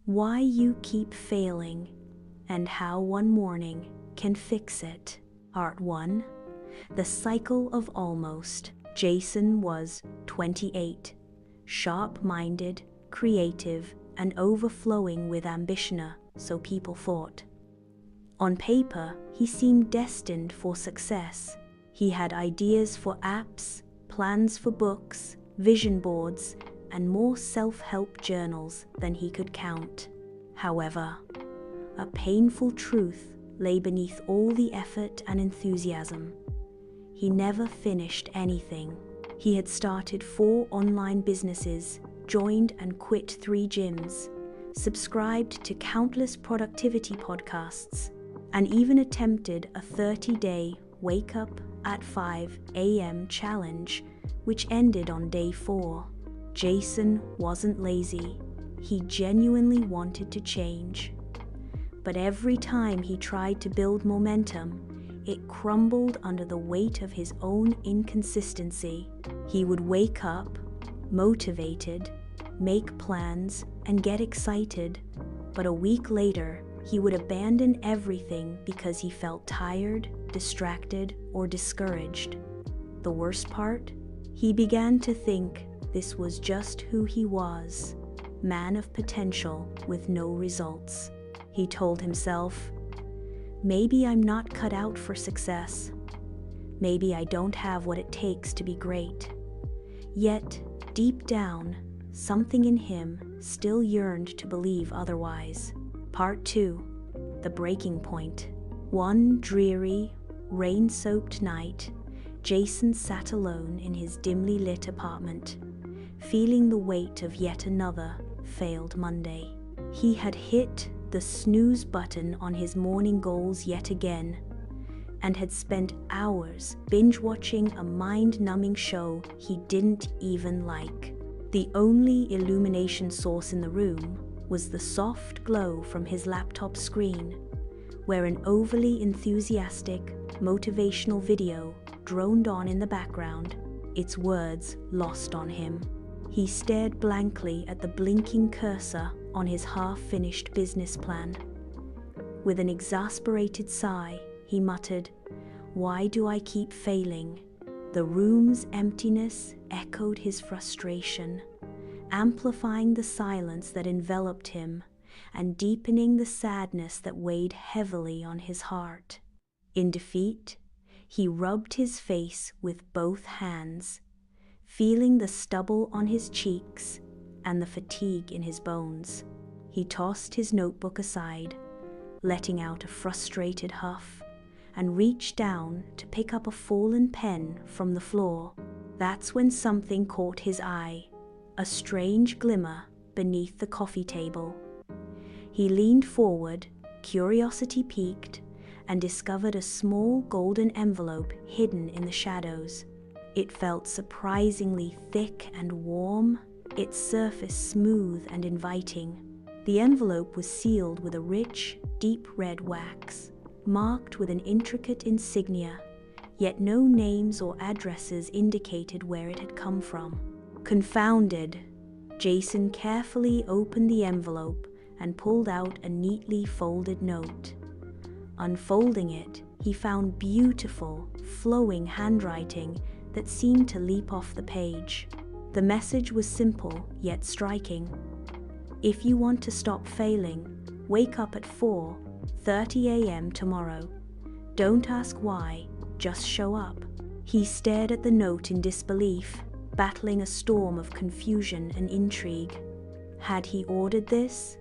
Why you keep failing and how one morning can fix it. Part 1. The Cycle of Almost. Jason was 28, sharp-minded, creative, and overflowing with ambition, so people thought. On paper, he seemed destined for success. He had ideas for apps, plans for books, vision boards, and more self-help journals than he could count. However, a painful truth lay beneath all the effort and enthusiasm. He never finished anything. He had started 4 online businesses, joined and quit 3 gyms, subscribed to countless productivity podcasts, and even attempted a 30-day wake up at 5 a.m. challenge, which ended on day 4. Jason wasn't lazy. He genuinely wanted to change. But every time he tried to build momentum, it crumbled under the weight of his own inconsistency. He would wake up, motivated, make plans, and get excited, but a week later, he would abandon everything because he felt tired, distracted, or discouraged. The worst part? He began to think this was just who he was, man of potential with no results. He told himself, maybe I'm not cut out for success. Maybe I don't have what it takes to be great. Yet, deep down, something in him still yearned to believe otherwise. Part 2. The Breaking Point. One dreary, rain-soaked night, Jason sat alone in his dimly lit apartment, feeling the weight of yet another failed Monday. He had hit the snooze button on his morning goals yet again, and had spent hours binge-watching a mind-numbing show he didn't even like. The only illumination source in the room was the soft glow from his laptop screen, where an overly enthusiastic, motivational video droned on in the background, its words lost on him. He stared blankly at the blinking cursor on his half-finished business plan. With an exasperated sigh, he muttered, "Why do I keep failing?" The room's emptiness echoed his frustration, amplifying the silence that enveloped him and deepening the sadness that weighed heavily on his heart. In defeat, he rubbed his face with both hands, feeling the stubble on his cheeks and the fatigue in his bones. He tossed his notebook aside, letting out a frustrated huff, and reached down to pick up a fallen pen from the floor. That's when something caught his eye, a strange glimmer beneath the coffee table. He leaned forward, curiosity piqued, and discovered a small golden envelope hidden in the shadows. It felt surprisingly thick and warm, its surface smooth and inviting. The envelope was sealed with a rich, deep red wax, marked with an intricate insignia, yet no names or addresses indicated where it had come from. Confounded, Jason carefully opened the envelope and pulled out a neatly folded note. Unfolding it, he found beautiful, flowing handwriting that seemed to leap off the page. The message was simple yet striking. If you want to stop failing, wake up at 4:30 a.m. tomorrow. Don't ask why, just show up. He stared at the note in disbelief, battling a storm of confusion and intrigue. Had he ordered this?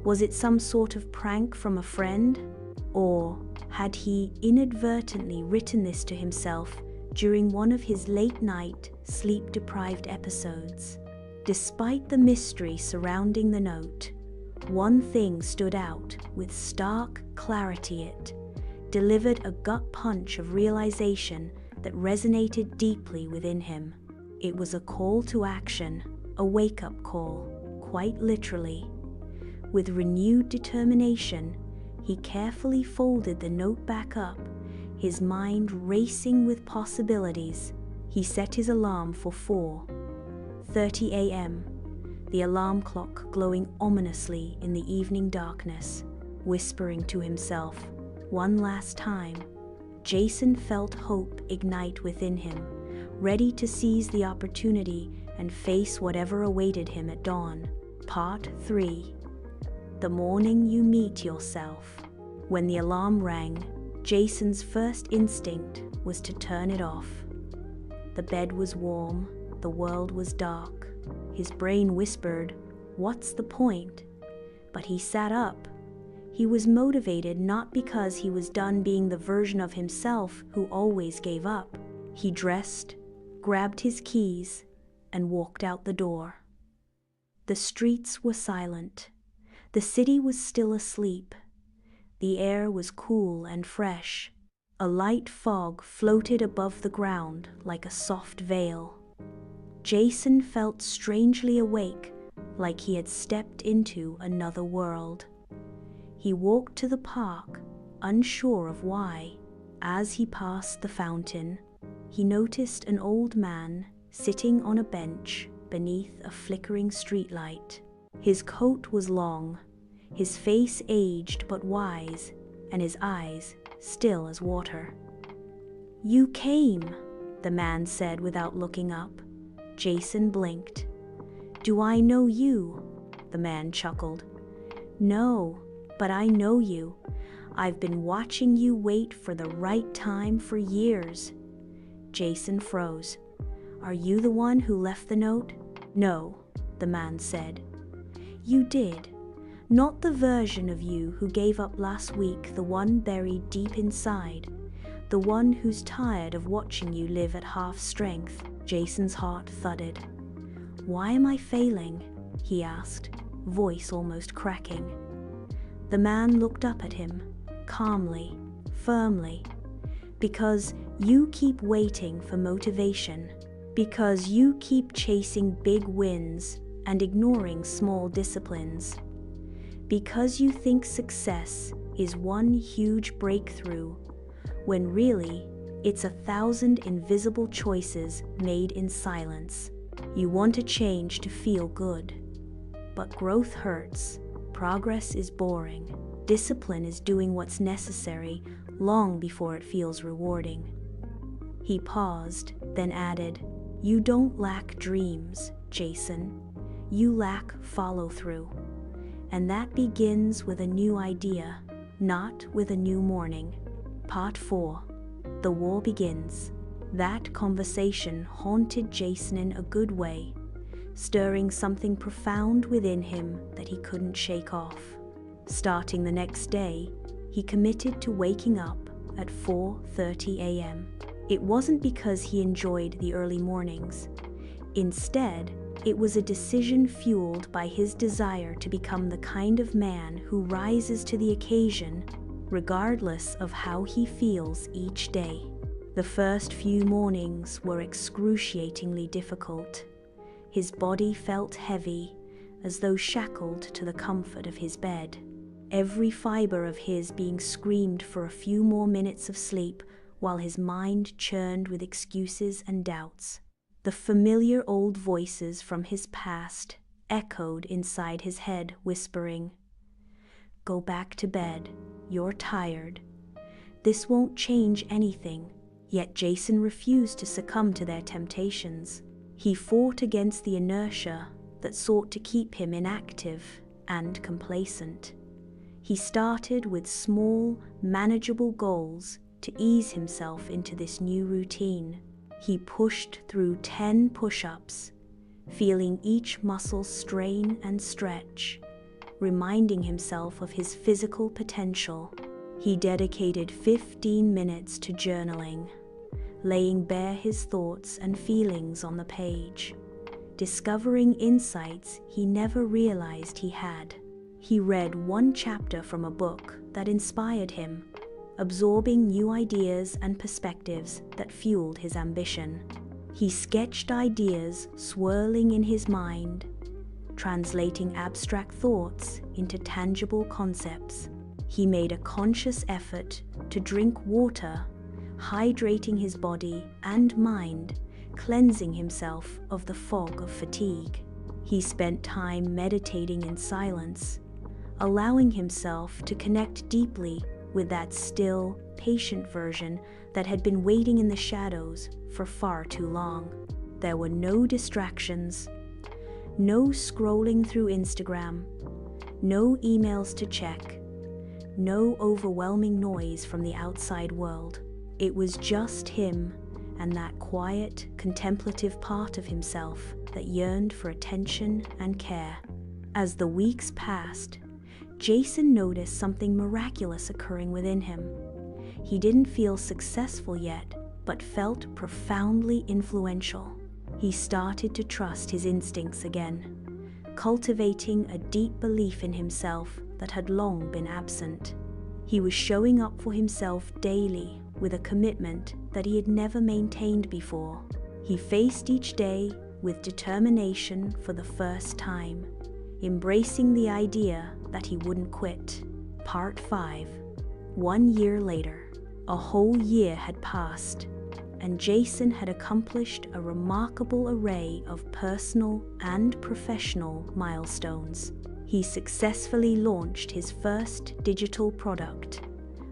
Was it some sort of prank from a friend? Or had he inadvertently written this to himself during one of his late-night, sleep-deprived episodes? Despite the mystery surrounding the note, one thing stood out with stark clarity. It delivered a gut punch of realization that resonated deeply within him. It was a call to action, a wake-up call, quite literally. With renewed determination, he carefully folded the note back up, his mind racing with possibilities. He set his alarm for 4:30 a.m., the alarm clock glowing ominously in the evening darkness. Whispering to himself, one last time, Jason felt hope ignite within him, ready to seize the opportunity and face whatever awaited him at dawn. Part 3. The morning you meet yourself. When the alarm rang, Jason's first instinct was to turn it off. The bed was warm, the world was dark. His brain whispered, "What's the point?" But he sat up. He was motivated not because he was done being the version of himself who always gave up. He dressed, grabbed his keys, and walked out the door. The streets were silent. The city was still asleep. The air was cool and fresh. A light fog floated above the ground like a soft veil. Jason felt strangely awake, like he had stepped into another world. He walked to the park, unsure of why. As he passed the fountain, he noticed an old man sitting on a bench beneath a flickering streetlight. His coat was long, his face aged but wise, and his eyes still as water. "You came," the man said without looking up. Jason blinked. "Do I know you?" The man chuckled. "No, but I know you. I've been watching you wait for the right time for years." Jason froze. "Are you the one who left the note?" "No," the man said. "You did. Not the version of you who gave up last week, the one buried deep inside. The one who's tired of watching you live at half strength." Jason's heart thudded. "Why am I failing?" he asked, voice almost cracking. The man looked up at him, calmly, firmly. "Because you keep waiting for motivation. Because you keep chasing big wins and ignoring small disciplines. Because you think success is one huge breakthrough, when really it's 1,000 invisible choices made in silence. You want to change to feel good. But growth hurts, progress is boring, discipline is doing what's necessary long before it feels rewarding." He paused, then added, "You don't lack dreams, Jason. You lack follow-through. And that begins with a new idea, not with a new morning." Part 4. The war begins. That conversation haunted Jason in a good way, stirring something profound within him that he couldn't shake off. Starting the next day, he committed to waking up at 4:30 a.m. It wasn't because he enjoyed the early mornings. Instead, it was a decision fueled by his desire to become the kind of man who rises to the occasion, regardless of how he feels each day. The first few mornings were excruciatingly difficult. His body felt heavy, as though shackled to the comfort of his bed. Every fiber of his being screamed for a few more minutes of sleep, while his mind churned with excuses and doubts. The familiar old voices from his past echoed inside his head, whispering, "Go back to bed, you're tired. This won't change anything." Yet Jason refused to succumb to their temptations. He fought against the inertia that sought to keep him inactive and complacent. He started with small, manageable goals to ease himself into this new routine. He pushed through 10 push-ups, feeling each muscle strain and stretch, reminding himself of his physical potential. He dedicated 15 minutes to journaling, laying bare his thoughts and feelings on the page, discovering insights he never realized he had. He read one chapter from a book that inspired him, absorbing new ideas and perspectives that fueled his ambition. He sketched ideas swirling in his mind, translating abstract thoughts into tangible concepts. He made a conscious effort to drink water, hydrating his body and mind, cleansing himself of the fog of fatigue. He spent time meditating in silence, allowing himself to connect deeply with that still, patient version that had been waiting in the shadows for far too long. There were no distractions, no scrolling through Instagram, no emails to check, no overwhelming noise from the outside world. It was just him and that quiet, contemplative part of himself that yearned for attention and care. As the weeks passed, Jason noticed something miraculous occurring within him. He didn't feel successful yet, but felt profoundly influential. He started to trust his instincts again, cultivating a deep belief in himself that had long been absent. He was showing up for himself daily with a commitment that he had never maintained before. He faced each day with determination for the first time, embracing the idea that he wouldn't quit. Part 5. 1 year later. A whole year had passed, and Jason had accomplished a remarkable array of personal and professional milestones. He successfully launched his first digital product,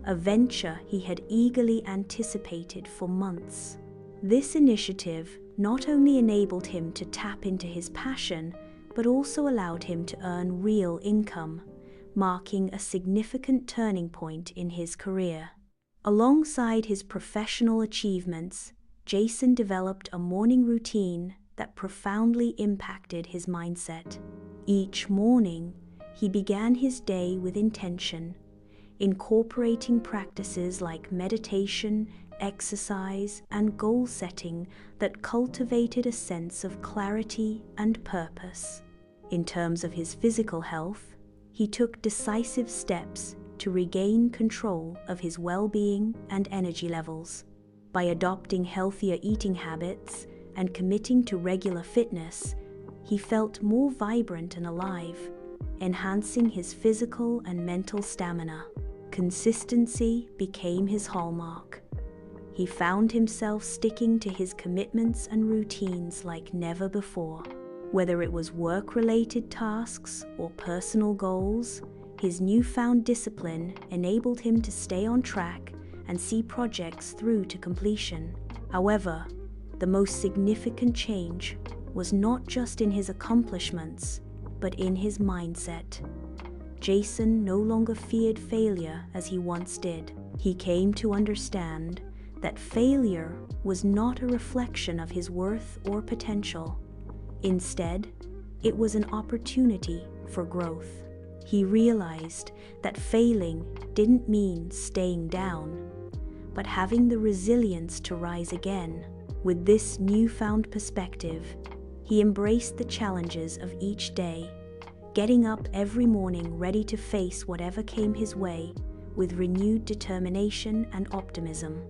a venture he had eagerly anticipated for months. This initiative not only enabled him to tap into his passion, but also allowed him to earn real income, marking a significant turning point in his career. Alongside his professional achievements, Jason developed a morning routine that profoundly impacted his mindset. Each morning, he began his day with intention, incorporating practices like meditation, exercise, and goal setting that cultivated a sense of clarity and purpose. In terms of his physical health, he took decisive steps to regain control of his well-being and energy levels. By adopting healthier eating habits and committing to regular fitness, he felt more vibrant and alive, enhancing his physical and mental stamina. Consistency became his hallmark. He found himself sticking to his commitments and routines like never before. Whether it was work-related tasks or personal goals, his newfound discipline enabled him to stay on track and see projects through to completion. However, the most significant change was not just in his accomplishments, but in his mindset. Jason no longer feared failure as he once did. He came to understand that failure was not a reflection of his worth or potential. Instead, it was an opportunity for growth. He realized that failing didn't mean staying down, but having the resilience to rise again. With this newfound perspective, he embraced the challenges of each day, getting up every morning ready to face whatever came his way with renewed determination and optimism.